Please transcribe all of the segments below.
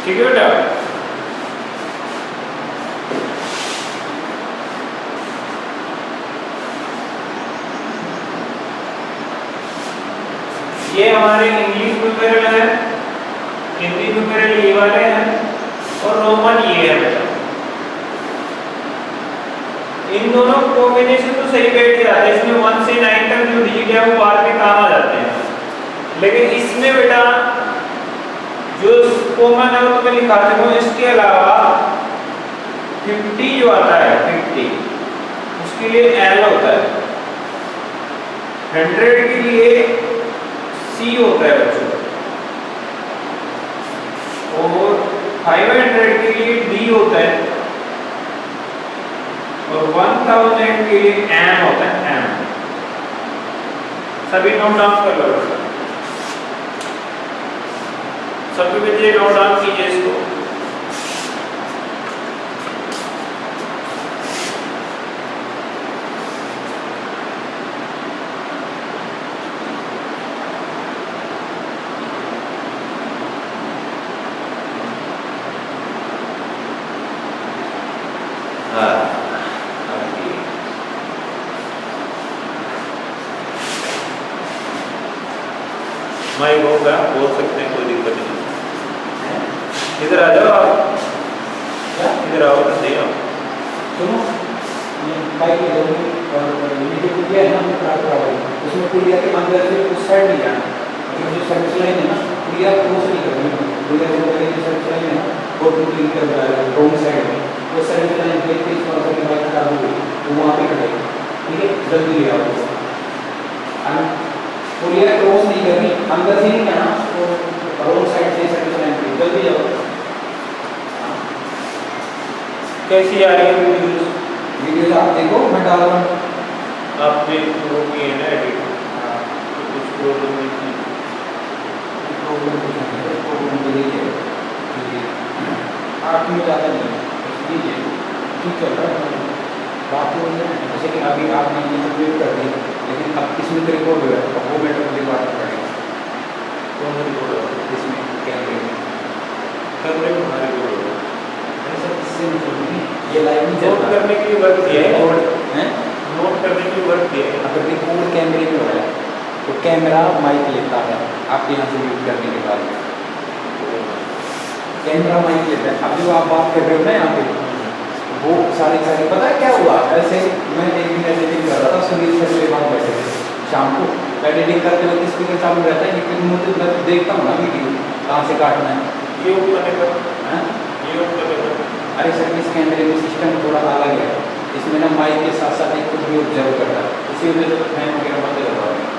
ठीक है बेटा। ये हमारे इंग्लिश न्यूमेरल है, हिंदी न्यूमेरल ये वाले हैं और रोमन ये है बेटा। इन दोनों कॉम्बिनेशन तो सही बैठ जाता है, इसमें 1 से 9 तक जो डिजिट है वो बाद में काम आ जाते हैं, लेकिन इसमें बेटा जो कॉमन है वो तो मैं लिखा देता हूँ। इसके अलावा 50 जो आता है 50 उसके लिए एल होता है, 100 के लिए सी होता है बच्चों, और 500 के लिए डी होता है, और 1000 के लिए एम होता है, एम। सभी नोट डाउन कर लो, सभी बच्चे नोट डाउन कीजिए इसको। माइक होगा, बोल सकते हैं, कोई दिक्कत नहीं। इधर आ जाओ आप, इधर आओ तो सही आओ। सुनो, ये बाइक ले लो और ये जो पुलिया है ना वो खराब है, उसमें पुलिया के अंदर से उस साइड नहीं जाना, मतलब जो सर्विस लाइन है ना पुलिया क्रॉस नहीं करनी, पुलिया जो सर्विस लाइन है ना वो टूटी कर रहा है रोड साइड में, वो सर्विस लाइन देख के इस तरह से बाइक खराब हो गई तो वहाँ पे कटेगी, ठीक है, जल्दी ले आओ। पुलिया क्रॉस नहीं करनी, अंदर से नहीं जाना, तो रोड साइड से सर्विस लाइन पे जल्दी जाओ। कैसी आ रही है वीडियोस? वीडियोस आप देखो, मैं डाल रहा हूँ। आपने वो किए ना एडिट, तो कुछ प्रॉब्लम नहीं थी? प्रॉब्लम तो नहीं है, आप में ज़्यादा नहीं है, लीजिए ठीक चल रहा है। बात तो है जैसे कि अभी आपने ये कंप्लीट कर दी, लेकिन अब इसमें तो रिकॉर्ड हो रहा है, अब वो मैटर मुझे बात करेंगे। कौन सा रिकॉर्ड होगा? इसमें कैमरे में कैमरे में हमारे रिकॉर्ड होगा। ऐसा इससे मतलब नहीं, ये लाइव नहीं नोट करने के लिए वर्क दिया है, हैं, नोट करने के लिए वर्क दिया है। अगर रिकॉर्ड कैमरे में हो रहा है तो कैमरा माइक लेता है आपके यहाँ से यूज करने के बाद, कैमरा माइक लेता है। अब जो आप बात कर रहे हो ना यहाँ पे, वो सारी पता है क्या हुआ? ऐसे मैं एक दिन एडिटिंग कर रहा था, सुनील सर मेरे पास बैठे थे शाम को, एडिटिंग करते वक्त स्पीकर चालू रहता है, लेकिन मुझे मैं देखता हूँ ना वीडियो कहाँ से काटना है, ये ऊपर कर, ये ऊपर कर। अरे सर इस कैमरे में सिस्टम थोड़ा अलग है, इसमें ना माइक के साथ साथ एक कुछ भी ऑब्जर्व करता है, इसी वजह से फैन वगैरह बंद करवा रहे हैं।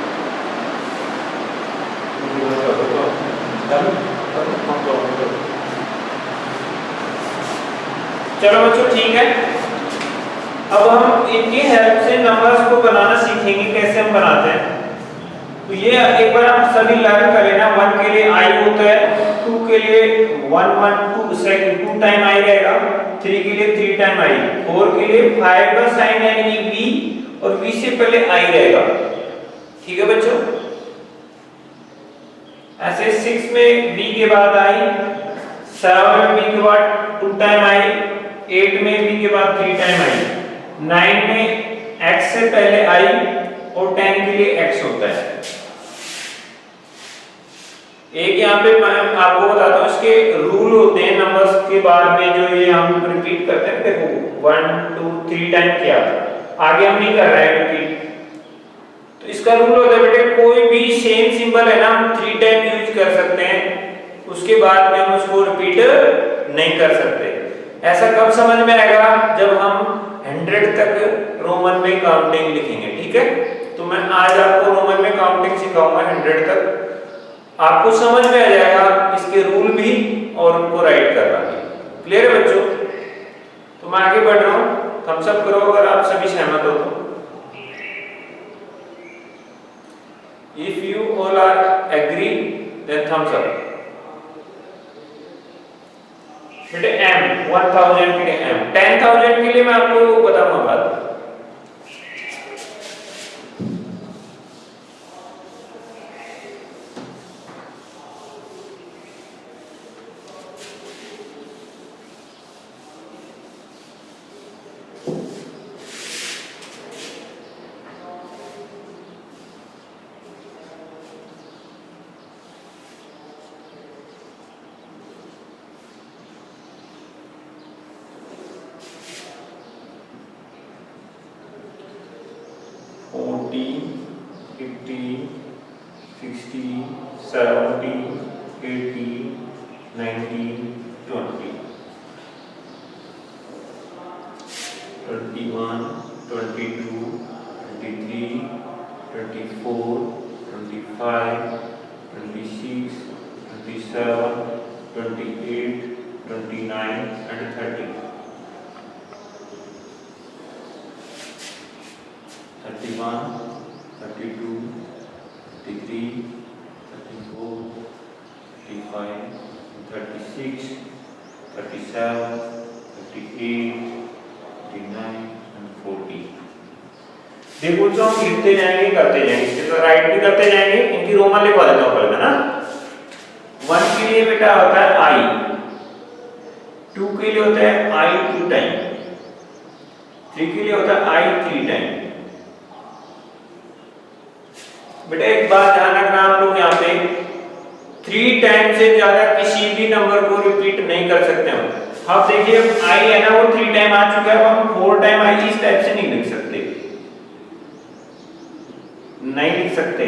चलो बच्चों ठीक है, अब हम इनकी हेल्प से नंबर्स को बनाना सीखेंगे, कैसे हम बनाते हैं। तो ये एक बार आप सभी लर्न कर लेना। 1 के लिए आई होता है, 2 के लिए 1 1 2 सेकंड 2 टाइम आई रहेगा, 3 के लिए 3 टाइम आई, 4 के लिए 5 का साइन यानी कि वी और वी से पहले आई रहेगा, ठीक है बच्चों। ऐसे 6 में वी के बाद आई, 7 में वी के बाद 2 टाइम आई, 8 में वी के बाद 3 टाइम आई, 9 में एक्स से पहले आई और 10 के लिए एक्स होता है। एक यहाँ पे मैं आपको बताता हूँ, इसके रूल होते हैं नंबर्स के बाद में जो ये हम रिपीट करते हैं। देखो 1 2 3 टाइम किया, आगे हम नहीं कर रहे हैं रिपीट, तो इसका रूल होता है बेटे, कोई भी सेम सिंबल है ना हम 3 टाइम यूज कर सकते हैं, उसके बाद में हम उसको रिपीट नहीं कर सकते। ऐसा कब समझ में आएगा? जब हम 100 तक रोमन में काउंटिंग लिखेंगे, ठीक है। तो मैं आज आपको रोमन में काउंटिंग सिखाऊंगा 100 तक, आपको समझ में आ जाएगा इसके रूल भी और उनको राइट करना भी। क्लियर है बच्चों? तो मैं आगे बढ़ रहा हूँ, थम्स अप करो अगर आप सभी सहमत हो तो। If you all are agree then thumbs up. बेटे m 1000 के लिए m, 10000 के लिए मैं आपको बताऊंगा बात। 60, 70, 80, 90, 20, 21, 22, 23, 24, 25, 26, 27, 28, 29 and 30. 31, 32, 33, 34, 35, 36, 37, 38, 39 and 40. देखो जो हम लिखते जाएंगे करते जाएंगे, इसके साथ राइट भी करते जाएंगे, इनकी रोमन लिखवा देता हूँ पहले ना। 1 के लिए बेटा होता है I, 2 के लिए होता है I 2 टाइम, 3 के लिए होता है I 3 टाइम। बेटा एक बात ध्यान रखना आप लोग, यहाँ पे 3 टाइम से ज्यादा किसी भी नंबर को रिपीट नहीं कर सकते हम। अब देखिए I है ना वो 3 टाइम आ चुका है, अब हम 4 टाइम I इस टाइप से नहीं लिख सकते, नहीं लिख सकते।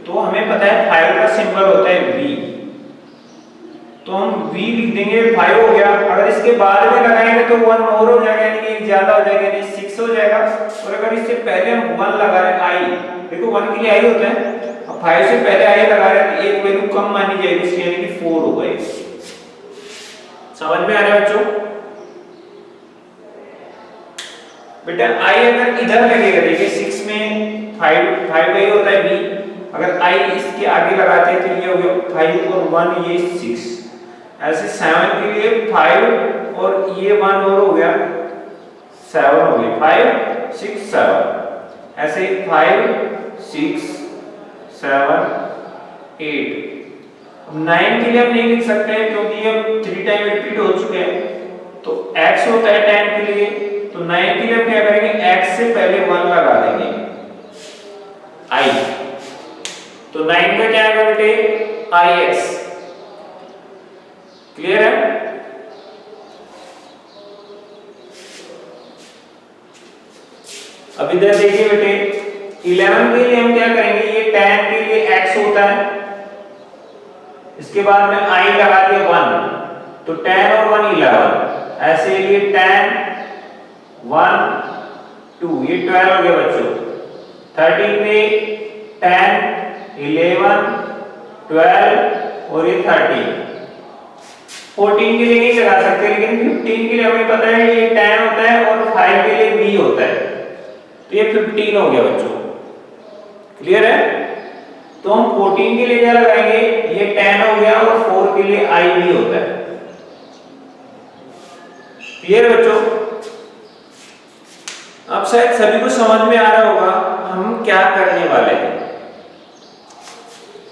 तो हमें पता है 5 का सिंबल होता है V, तो हम V लिख देंगे, 5 हो गया। अगर इसके बाद में लगाएंगे तो 1 और हो जाएगा, यानी कि एक ज्यादा हो जाएगा, यानी 6 हो जाएगा। और अगर इससे पहले हम 1 लगा रहे हैं I, देखो 1 के लिए I होता है, अब 5 से पहले I लगा रहे हैं तो एक वैल्यू कम मानी जाएगी इसकी, यानी कि 4 हो गए। समझ में आ रहा है बच्चों? बेटा I अगर इधर लगेगा, देखिए 6 में 5 वही होता है V, अगर I इसके आगे लगाते हैं तो ये हो गया 5 और 1 ये 6, ऐसे 7 के लिए 5 और ये 1 और हो गया 7 हो गए, 5 6 7, ऐसे 5 6 7 8। 9 के लिए हम नहीं लिख सकते क्योंकि ये 3 टाइम रिपीट हो चुके हैं, तो x होता है 10 के लिए, तो 9 के लिए हम क्या करेंगे, x से पहले 1 लगा देंगे I, तो 9 का क्या आएगा बेटे IX। क्लियर है? अब इधर देखिए बेटे 11 के लिए हम क्या करेंगे, ये 10 के लिए x होता है, इसके बाद में I लगा दिया 1, तो 10 और 1 11, ऐसे ये 10 1 2 ये 12 हो गया बच्चों। 13 में 10 11 12 और ये 13। 14 के लिए नहीं लगा सकते, लेकिन 15 के लिए हमें पता है ये 10 होता है और 5 के लिए V होता है, तो ये 15 हो गया बच्चों। क्लियर है? तो हम 14 के लिए क्या लगाएंगे, ये 10 हो गया और 4 के लिए I भी होता है। क्लियर बच्चों? अब शायद सभी को समझ में आ रहा होगा हम क्या करने वाले हैं।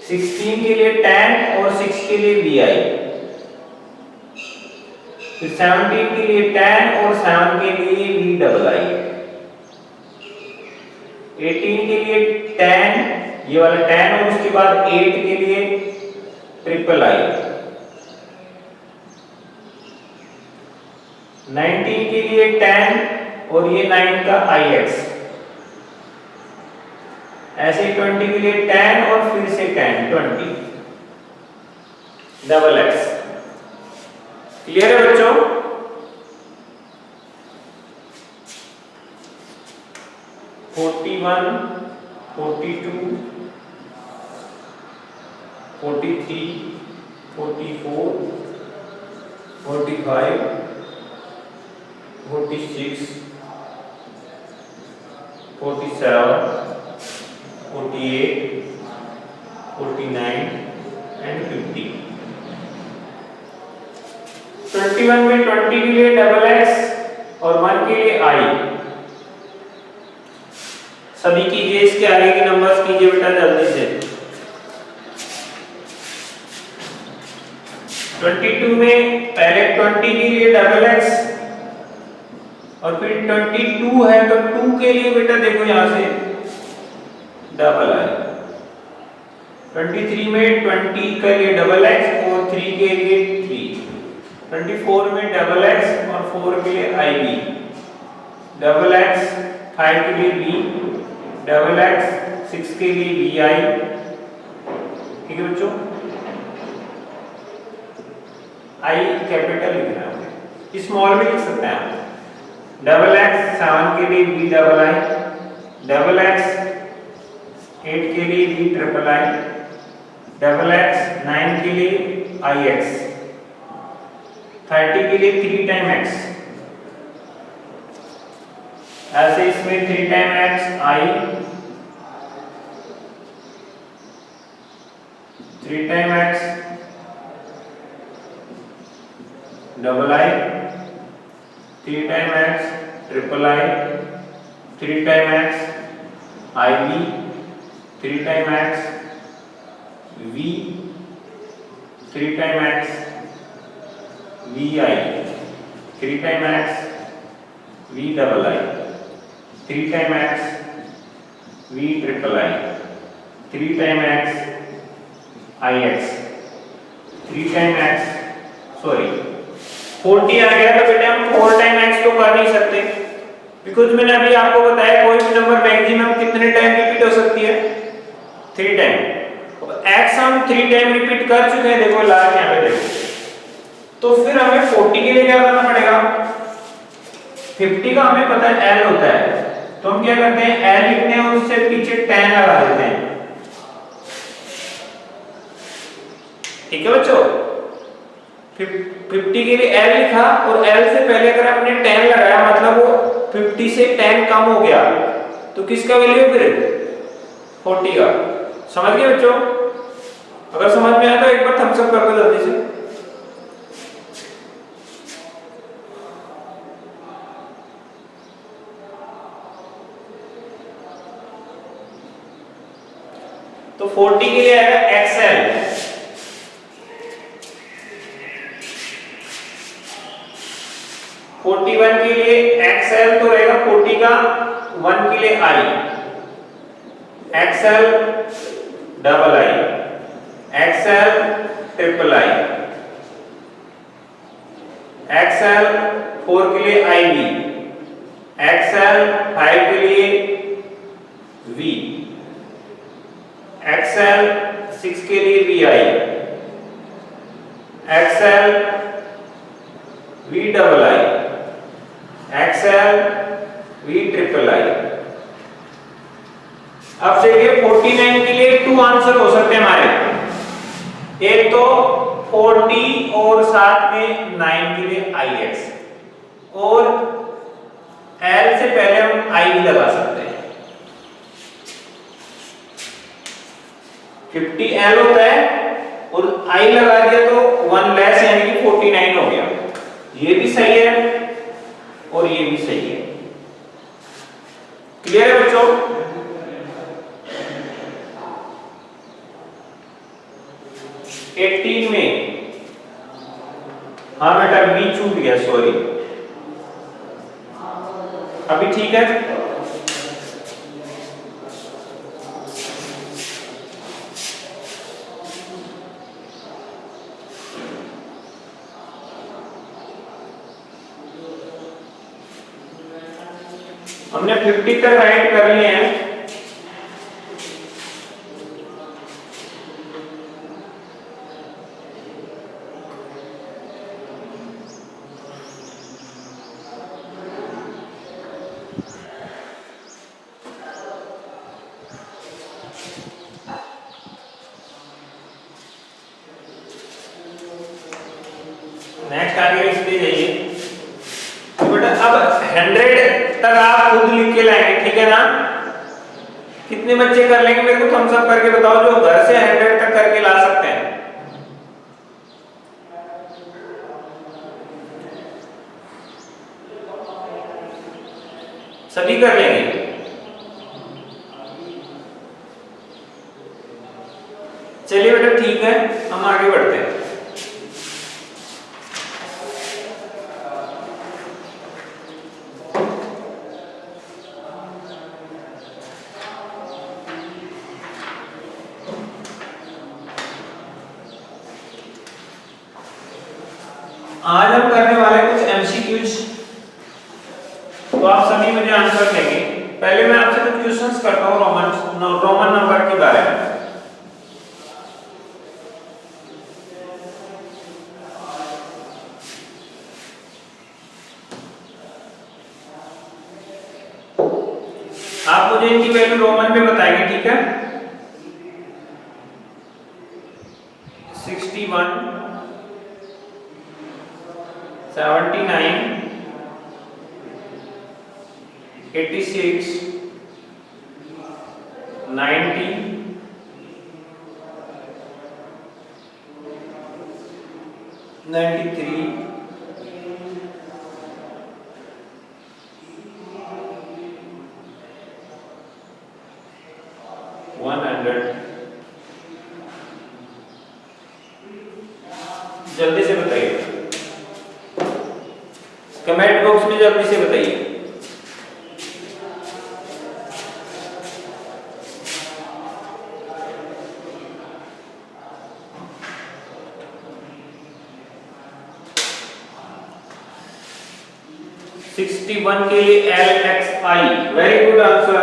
16 के लिए 10 और 6 के लिए VI, फिर 17 के लिए 10 और 7 के लिए VII, 18 के लिए 10 ये वाला 10 और उसके बाद 8 के लिए III, 19 के लिए 10 और ये 9 का IX, ऐसे 20 के लिए 10 और फिर से 10 20 XX। क्लियर है बच्चों? (41) (42) (43) (44) (45) (46) (47) 48 49 एंड 50। 21 में 20 के लिए XX और 1 के लिए I। सभी कीजिए, इसके आगे के नंबर्स कीजिए बेटा जल्दी से। 22 में पहले 20 के लिए XX और फिर 22 है तो 2 के लिए बेटा देखो यहां से II। 23 में 20 के लिए XX और 3 के लिए 3। 24 में XX और 4 के लिए IB, XX 5 के लिए B, XX 6 के लिए VI, ठीक है बच्चों, आई कैपिटल लिखना है, स्मॉल भी लिख सकते हैं आप। डबल एक्स 7 के लिए B double I, double X 8 के लिए B triple I, double X 9 के लिए आई एक्स, 30 के लिए 3 टाइम एक्स, ऐसे इसमें 3 time X I, 3 time X double I, 3 time X triple I, 3 time X I B, 3 time X V, 3 time X V I, 3 time X V double I, 3 time X V triple I, 3 time X I X, 3 time X sorry 40 आ गया तो बेटे हम 4 time x तो कर नहीं सकते, because मैंने अभी आपको बताया कोई भी नंबर मैक्सिमम कितने टाइम रिपीट हो सकती है, 3 टाइम। एक्स हम 3 टाइम रिपीट कर चुके हैं, देखो लास्ट यहाँ पे देखो, तो फिर हमें 40 के लिए क्या करना पड़ेगा, 50 का हमें पता है एल होता है, तो हम क्या करते हैं एल लिखते हैं उससे पीछे 10 लगा देते हैं, ठीक है बच्चों। 50 के लिए एल लिखा और एल से पहले अगर आपने 10 लगाया मतलब वो 50 से 10 कम हो गया, तो किसका वैल्यू फिर 40 का। समझ गए बच्चों, अगर समझ में आया तो एक बार थम्स अप कर दो जल्दी से। तो 40 के लिए आएगा एक्सएल, 41 के लिए एक्सएल तो रहेगा 40 का 1 के लिए I, XL double I, XL triple I, XL 4 के लिए आई बी, एक्सएल 5 के लिए वी, एक्सएल 6 के लिए V I, XL V double I, XL V triple I. अब देखिए 49 के लिए 2 आंसर हो सकते हैं हमारे, एक तो 40 और साथ में 9 के लिए आई एक्स, और एल से पहले हम आई भी लगा सकते हैं, 50 एल होता है और आई लगा दिया तो 1 लेस यानी कि 49 हो गया, ये भी सही है और ये भी सही है। क्लियर है बच्चों, एटीन में हाँ बेटा बी छूट गया, सॉरी, अभी ठीक है। हमने 50 तक राइट कर लिए हैं, नेक्स्ट आगे लिखते जाइए। तो बेटा अब 100 तक आप खुद लिख के लाएंगे, ठीक है ना। कितने बच्चे कर लेंगे मेरे को थम्स अप करके बताओ जो घर से 100 तक करके ला सकते हैं। सभी कर लेंगे। चलिए बेटा ठीक है, हम आगे बढ़ते हैं। आज हम करने वाले कुछ एमसीक्यूज, तो आप सभी मुझे आंसर देंगे। पहले मैं आपसे कुछ क्वेश्चंस करता हूँ रोमन नंबर के बारे में। इनकी वैल्यू रोमन में बताएंगे, ठीक है। 61, 79, 86, 90, 93, 100। जल्दी से बताइए, कमेंट बॉक्स में जल्दी से बताइए। वन के लिए LXI, वेरी गुड आंसर।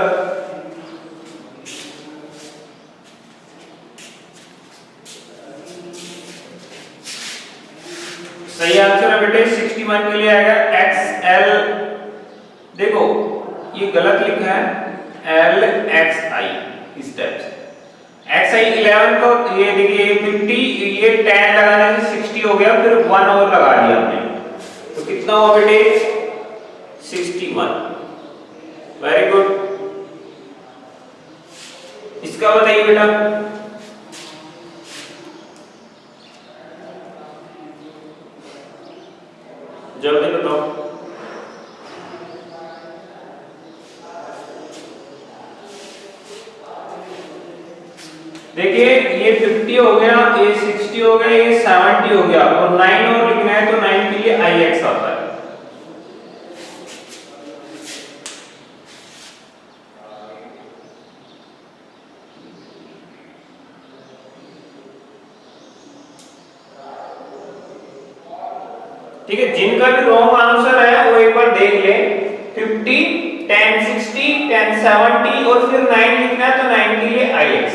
सही आंसर है बेटे, 61 के लिए आएगा XL। देखो ये गलत लिखा है, LXI इस टाइप से। XI 11 को ये देखिए 50, ये 10 लगाने से 60 हो गया, फिर 1 और लगा दिया हमने, तो कितना हुआ बेटे 61। Very good. इसका बताइए बेटा, जल्दी बताओ। देखिए ये 50 हो गया, ये 60 हो गया, ये 70 हो गया, और 9 और लिखना है तो 9 के लिए IX आता है। ठीक है, जिनका भी रॉन्ग आंसर है वो एक बार देख ले। 50, 10, 60, 10, 70 और फिर 9 लिखना है तो 9 के लिए IX।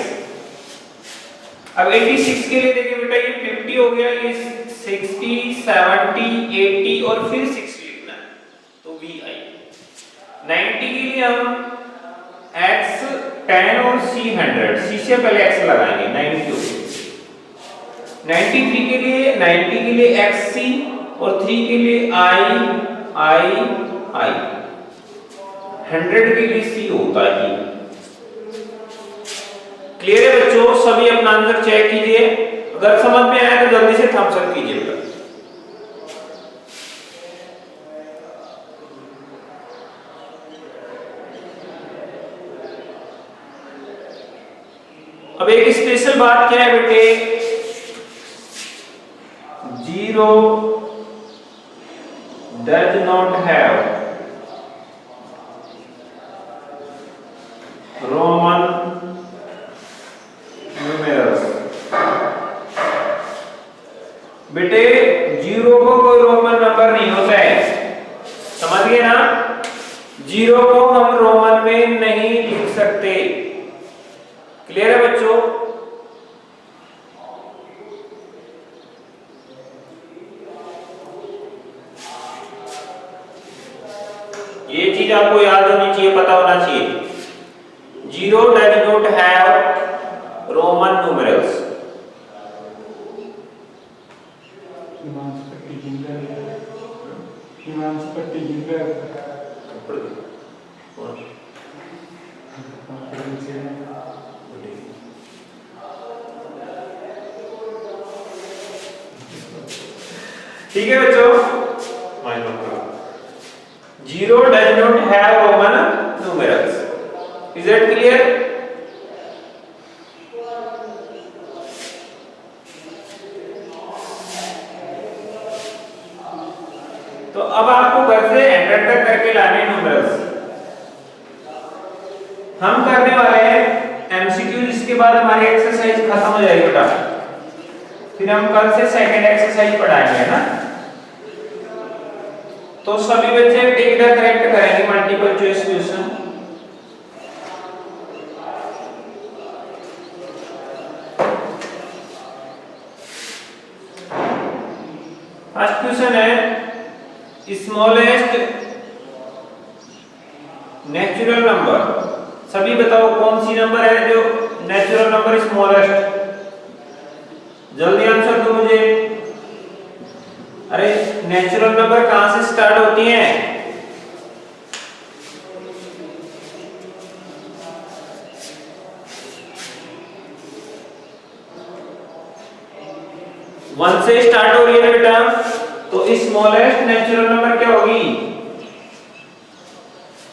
अब 86 के लिए देखिए बेटा, ये 50 हो गया, ये 60, 70, 80 और फिर 6 लिखना है तो VI। 90 के लिए हम X 10 और C 100, C से पहले X लगाएंगे, 90। 93 के लिए XC और 3 के लिए I। 100 के लिए C होता है। क्लियर है बच्चों, सभी अपना आंसर चेक कीजिए, अगर समझ में आया तो जल्दी से थम्स अप कीजिए बेटा। अब एक स्पेशल बात क्या है बेटे, 0 does not have Roman numerals। बेटे 0 को कोई रोमन नंबर नहीं होता है, समझ गए ना। 0 को हम रोमन में नहीं लिख सकते। क्लियर है बच्चों? ये चीज आपको याद होनी चाहिए, पता होना चाहिए। 0 does not have Roman numerals। ठीक है बच्चों, 0 does not have Roman numerals। Is that clear? तो अब आपको घर से 100 तक करके लाने न्यूमेरल्स। हम करने वाले हैं MCQ, इसके बाद हमारी एक्सरसाइज खत्म हो जाएगी बेटा, फिर हम कल से सेकंड एक्सरसाइज पढ़ाएंगे ना। तो सभी बच्चे टिक द करेक्ट करेंगे multiple choice question. First question है, स्मॉलेस्ट नेचुरल नंबर सभी बताओ कौन सी नंबर है जो नेचुरल नंबर स्मॉलेस्ट? जल्दी आंसर दो मुझे। अरे नेचुरल नंबर कहां से स्टार्ट होती हैं? वन से स्टार्ट हो रही है बेटा, तो स्मॉलेस्ट नेचुरल नंबर क्या होगी?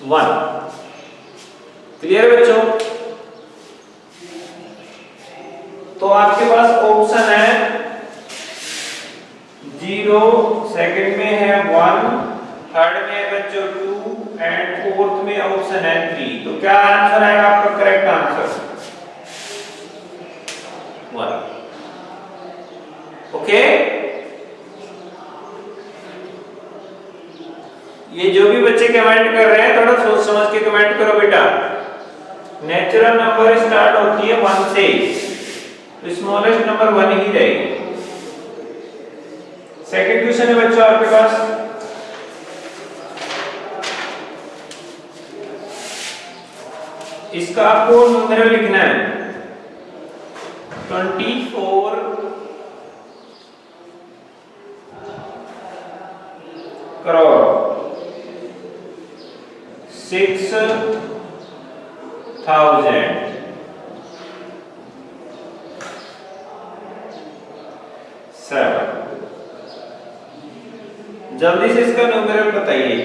1। क्लियर बच्चों? तो आपके पास ऑप्शन है 0, सेकंड में है 1, थर्ड में है बच्चों 2 एंड फोर्थ में ऑप्शन है 3। तो क्या आंसर आएगा आपका? Correct answer 1। ओके, ये जो भी बच्चे कमेंट कर रहे हैं थोड़ा सोच समझ के कमेंट करो बेटा। नेचुरल नंबर स्टार्ट होती है 1 से, तो स्मॉलेस्ट नंबर 1 ही रहेगी। सेकंड क्वेश्चन है बच्चों आपके पास, इसका आपको न्यूमेरल लिखना है 24 करोड़ 6,000 7। जल्दी से इसका न्यूमेरल बताइए।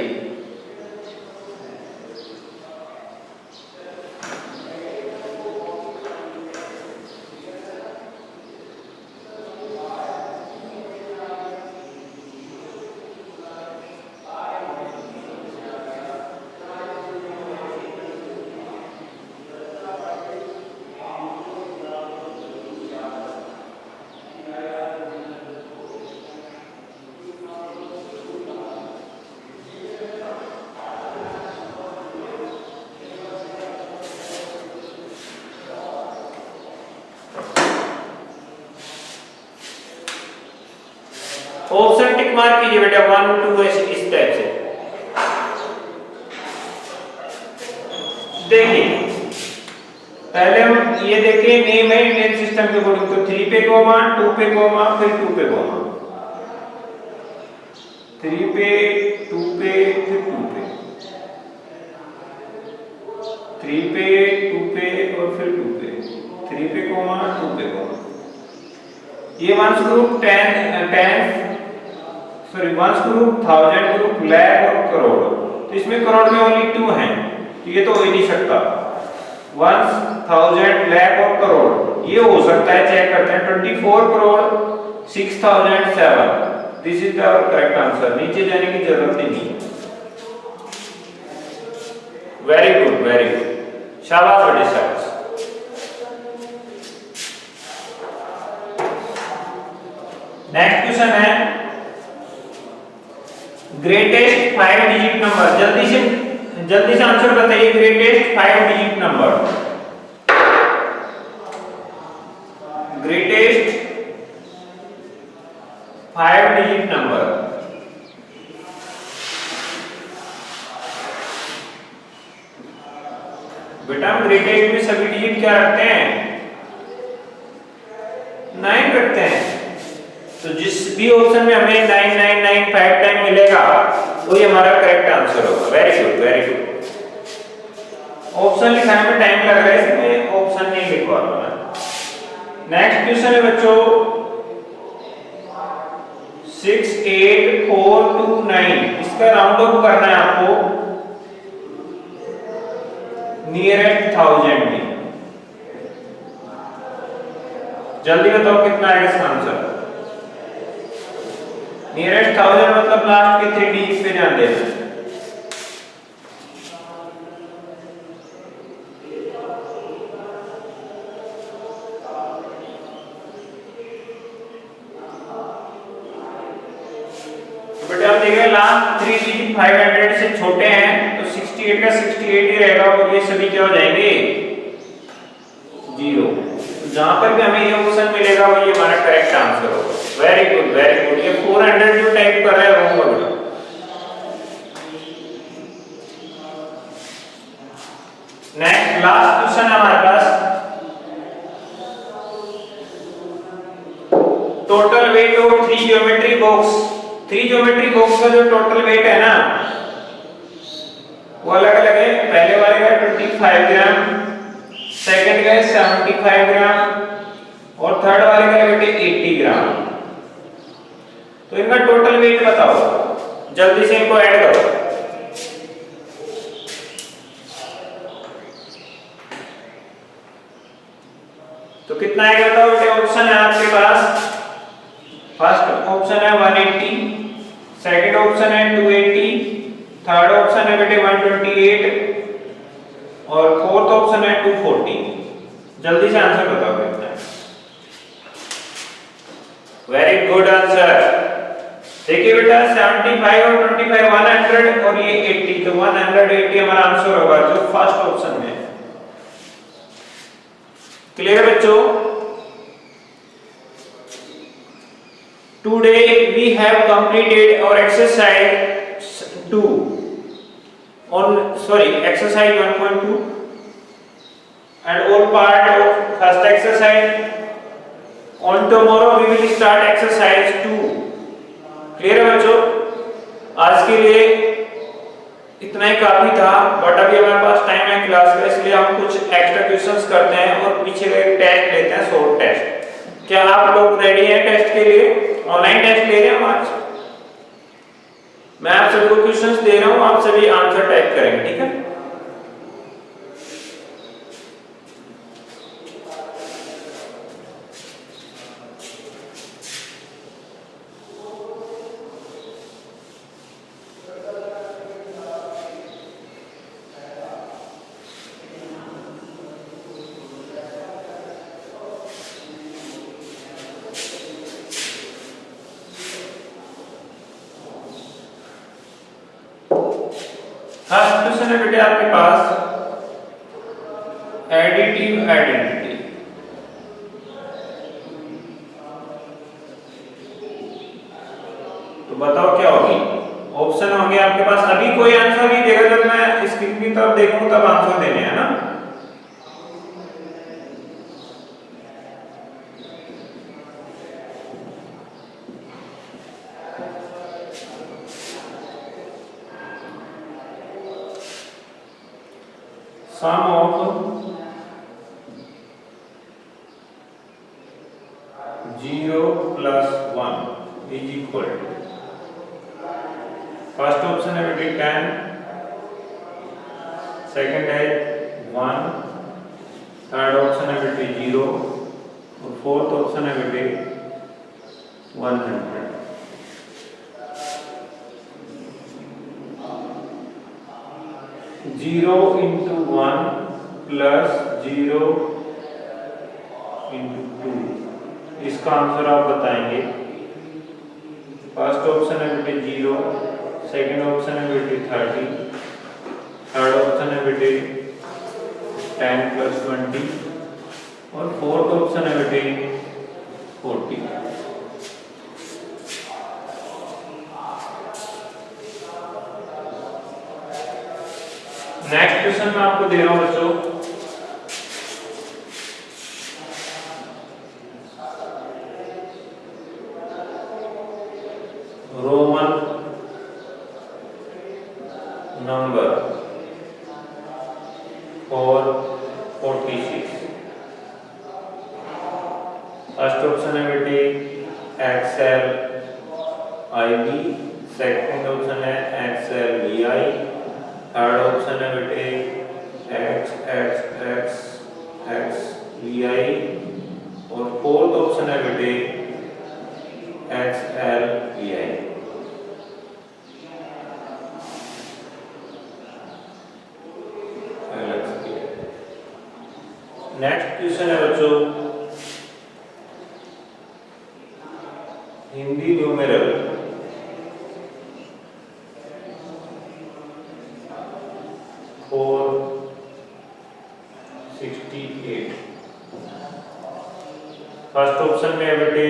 ऑप्शन टिक मार्क कीजिए बेटा 1 2 इस टाइप से। देखिए पहले हम ये देखें, नेम है इंडियन सिस्टम के अकॉर्डिंग, तो 3 पे कोमा, 2 पे कोमा, फिर 2 पे कोमा, 3 पे 2 पे फिर 2 पे, 3 पे 2 पे और फिर 2 पे, 3 पे कोमा 2 पे कोमा। ये ones group 1 group 1000 group lakh और करोड़, तो इसमें करोड़ में ओनली 2 हैं, तो ये तो हो ही नहीं सकता। 1000 लाख और करोड़ ये हो सकता है, चेक करते हैं 24 crore 6,007। This is the correct answer, नीचे जाने की जरूरत ही नहीं। वेरी गुड वेरी गुड, शाबाश बेटे शाबाश। नेक्स्ट क्वेश्चन है ग्रेटेस्ट 5 डिजिट नंबर। जल्दी से आंसर बताइए, greatest 5 digit number. Greatest 5 digit number. बेटा हम ग्रेटेस्ट में सभी डिजिट क्या रखते हैं? 9 रखते हैं, तो जिस भी ऑप्शन में हमें 9995 टाइम मिलेगा वही हमारा करेक्ट आंसर होगा। Very good very good. Option लिखाने में टाइम लग रहा है, इसमें ऑप्शन नहीं लिखवा रहा मैं। नेक्स्ट क्वेश्चन है बच्चों 68429, इसका राउंड ऑफ करना है आपको नियरेस्ट 1000 में। जल्दी बताओ कितना आएगा इसका आंसर? नियरेस्ट 1000 मतलब लास्ट के 3 डिजिट पे ध्यान देना। तो बेटा आप देखें लास्ट 3 डिजिट 500 से छोटे हैं, तो 68 का 68 ही रहेगा और ये सभी क्या हो जाएंगे? 0। तो जहां पर भी हमें ये ऑप्शन मिलेगा वो ये हमारा करेक्ट आंसर होगा। Very good very good. ये 400 जो टाइप कर रहा है वो होगा। नेक्स्ट लास्ट क्वेश्चन है हमारे पास, total weight of 3 geometry box. 3 geometry box का जो टोटल वेट है ना वो अलग अलग है। पहले वाले का 25 ग्राम, सेकंड का 75 ग्राम और थर्ड वाले का वेट है 80 ग्राम। तो इनका टोटल वेट बताओ, जल्दी से इनको ऐड करो। तो कितना आएगा बताओ बेटे? ऑप्शन है आपके पास, फर्स्ट ऑप्शन है 180, सेकंड ऑप्शन है 280, थर्ड ऑप्शन है बेटे 128 और फोर्थ ऑप्शन है 240। जल्दी से आंसर बताओ कितना है। Very good answer. देखिए बेटा 75 और 25 100 और ये 80, तो 180 हमारा आंसर होगा जो फर्स्ट ऑप्शन में है। क्लियर बच्चों? Today we have completed our exercise 2 on exercise 1.2 and all part of first exercise. On tomorrow we will start exercise 2. Clear है बच्चों? आज के लिए इतना ही काफी था, बट अभी हमारे पास टाइम है क्लास का, इसलिए हम कुछ एक्स्ट्रा क्वेश्चंस करते हैं और पीछे का एक टेस्ट लेते हैं, शॉर्ट टेस्ट। क्या आप लोग रेडी हैं टेस्ट के लिए? ऑनलाइन टेस्ट ले रहे हैं हम आज। मैं आप सभी को क्वेश्चंस दे रहा हूं, आप सभी आंसर टाइप करेंगे, ठीक है? फर्स्ट क्वेश्चन है बेटे आपके पास एडिटिव आइडेंटिटी। तो बताओ क्या होगी? ऑप्शन होंगे आपके पास। अभी कोई आंसर नहीं देगा, जब मैं स्क्रीन की तरफ देखूं तब आंसर देने हैं ना। Sum of 0 plus 1 is equal to, first option है बेटे 10, सेकंड है 1, थर्ड ऑप्शन है बेटे 0 और फोर्थ ऑप्शन है बेटे 100। जीरो इंटू 1 प्लस 0 इंटू 2, इसका आंसर आप बताएंगे। फर्स्ट ऑप्शन है बेटे 0, सेकंड ऑप्शन है बेटे 30, थर्ड ऑप्शन है बेटे 10 प्लस 20 और फोर्थ ऑप्शन है बेटे 40। नेक्स्ट क्वेश्चन मैं आपको दे रहा हूं बच्चों, Roman number for 46। First option है बेटे एक्सएल आईबी, सेकंड ऑप्शन है एक्सएल वीआई, थर्ड ऑप्शन है बेटे X X X X V I और फोर्थ ऑप्शन है बेटे X L V I. Next question है बच्चों Hindi numeral for 68। First option में है बेटे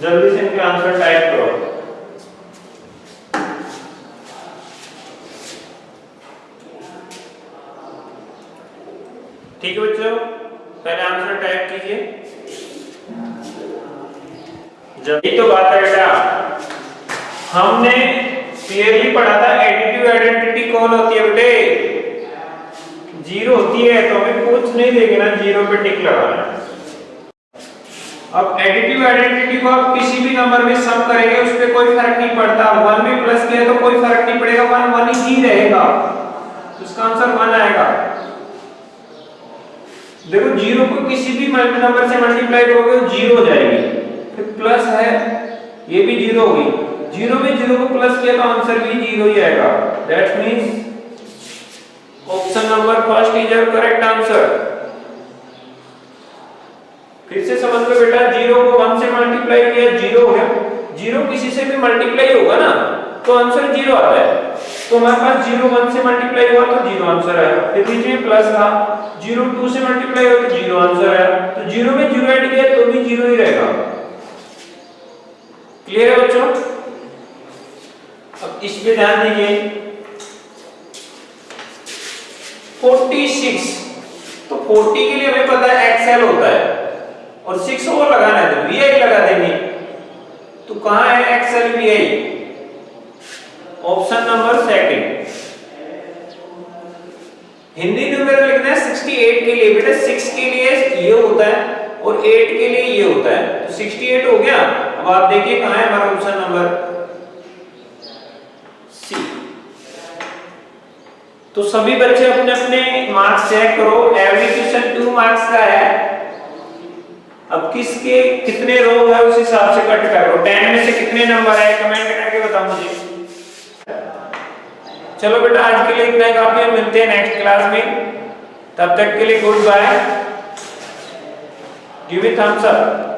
जल्दी से इनके आंसर टाइप करो। ठीक है बच्चों, पहले आंसर टाइप कीजिए। यही तो बात है बेटा, हमने क्लियरली पढ़ा था एडिटिव आइडेंटिटी कौन होती है बेटे, जीरो होती है। तो हमें कुछ नहीं देंगे ना, जीरो पे टिक लगाना है। अब एडिटिव आइडेंटिटी को आप किसी भी नंबर में सम करेंगे उस पे कोई फर्क नहीं पड़ता। 1 में प्लस किया तो कोई फर्क नहीं पड़ेगा, 1 1 ही रहेगा, उसका आंसर 1 आएगा। देखो जीरो को किसी भी नंबर से मल्टीप्लाई करोगे तो जीरो हो जाएगी, फिर प्लस है ये भी जीरो होगी, जीरो में जीरो को प्लस किया तो आंसर भी जीरो ही आएगा। That means option number first is your correct answer. फिर से समझ लो बेटा, जीरो को 1 से मल्टीप्लाई किया जीरो हो गया, जीरो किसी से भी मल्टीप्लाई होगा ना तो आंसर जीरो आता है। तो हमारे पास जीरो 1 से मल्टीप्लाई हुआ तो जीरो आंसर आया, फिर बीच में प्लस था, जीरो 2 से मल्टीप्लाई हुआ तो जीरो आंसर आया। तो जीरो में जीरो ऐड किया तो भी जीरो ही रहेगा। क्लियर है बच्चों? अब इस पे ध्यान दीजिए, 46, तो 40 के लिए हमें पता है एक्सएल होता है और 6 और लगाना है तो वीआई लगा देंगे। तो कहां है XL VI? Option number second. Hindi numeral लिखना है 68 के लिए बेटा, 6 के लिए ये होता है और 8 के लिए ये होता है, तो 68 हो गया। अब आप देखिए कहां है हमारा ऑप्शन नंबर सी। तो सभी बच्चे अपने अपने मार्क्स चेक करो, एवरी क्वेश्चन 2 मार्क्स का है। अब किसके कितने रो है उस हिसाब से कट करो, 10 में से कितने नंबर है कमेंट करके बताओ मुझे। चलो बेटा आज के लिए इतना ही काफी है, मिलते हैं नेक्स्ट क्लास में, तब तक के लिए goodbye, give me thumbs up.